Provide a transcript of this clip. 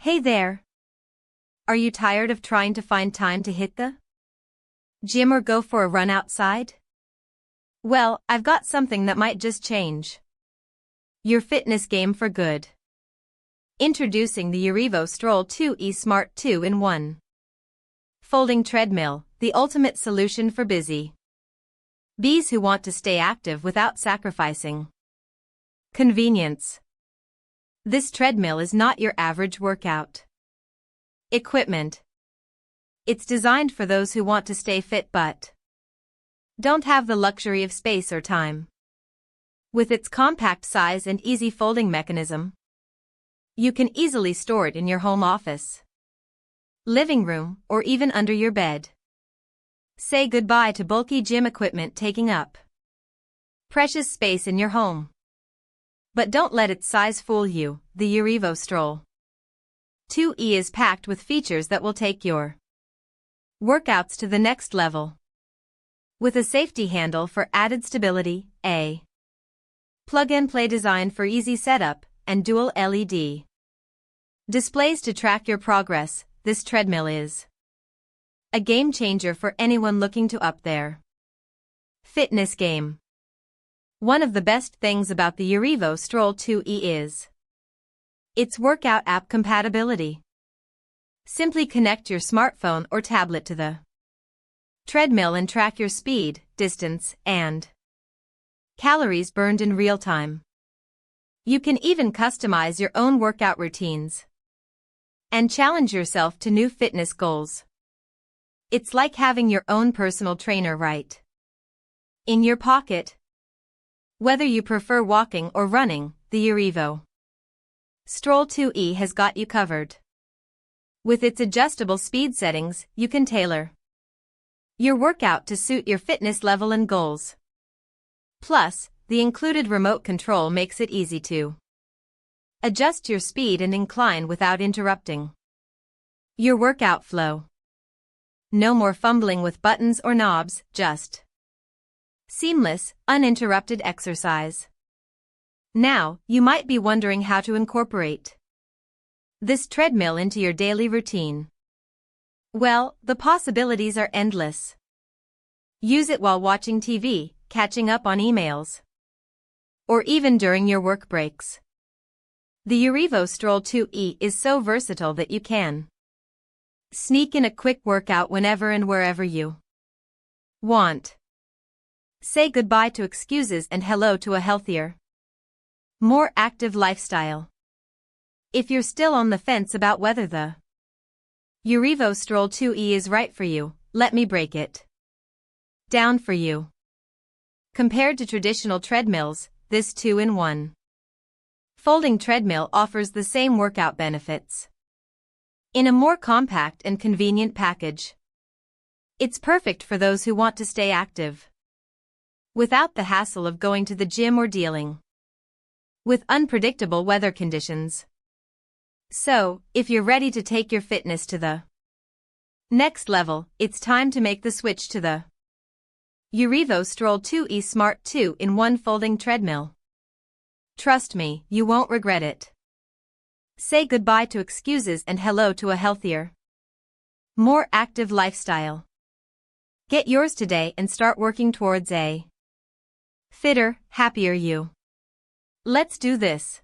Hey there! Are you tired of trying to find time to hit the gym or go for a run outside? Well, I've got something that might just change your fitness game for good. Introducing the UREVO Stroll 2E Smart 2-in-1 Folding Treadmill, the ultimate solution for busy bees who want to stay active without sacrificing convenience. This treadmill is not your average workout equipment. It's designed for those who want to stay fit but don't have the luxury of space or time. With its compact size and easy folding mechanism, you can easily store it in your home office, living room, or even under your bed. Say goodbye to bulky gym equipment taking up precious space in your home. But don't let its size fool you. The UREVO Stroll 2E is packed with features that will take your workouts to the next level. With a safety handle for added stability, a plug-and-play design for easy setup, and dual LED displays to track your progress, this treadmill is a game changer for anyone looking to up their fitness game. One of the best things about the UREVO Stroll 2E is its workout app compatibility. Simply connect your smartphone or tablet to the treadmill and track your speed, distance, and calories burned in real time. You can even customize your own workout routines and challenge yourself to new fitness goals. It's like having your own personal trainer right in your pocket. Whether you prefer walking or running, the UREVO Stroll 2E has got you covered. With its adjustable speed settings, you can tailor your workout to suit your fitness level and goals. Plus, the included remote control makes it easy to adjust your speed and incline without interrupting your workout flow. No more fumbling with buttons or knobs, just seamless, uninterrupted exercise. Now, you might be wondering how to incorporate this treadmill into your daily routine. Well, the possibilities are endless. Use it while watching TV, catching up on emails, or even during your work breaks. The UREVO Stroll 2E is so versatile that you can sneak in a quick workout whenever and wherever you want. Say goodbye to excuses and hello to a healthier, more active lifestyle. If you're still on the fence about whether the UREVO Stroll 2E is right for you, let me break it down for you. Compared to traditional treadmills, this 2-in-1 folding treadmill offers the same workout benefits in a more compact and convenient package. It's perfect for those who want to stay active without the hassle of going to the gym or dealing with unpredictable weather conditions. So, if you're ready to take your fitness to the next level, it's time to make the switch to the UREVO Stroll 2E Smart 2-in-1 Folding Treadmill. Trust me, you won't regret it. Say goodbye to excuses and hello to a healthier, more active lifestyle. Get yours today and start working towards a fitter, happier you. Let's do this.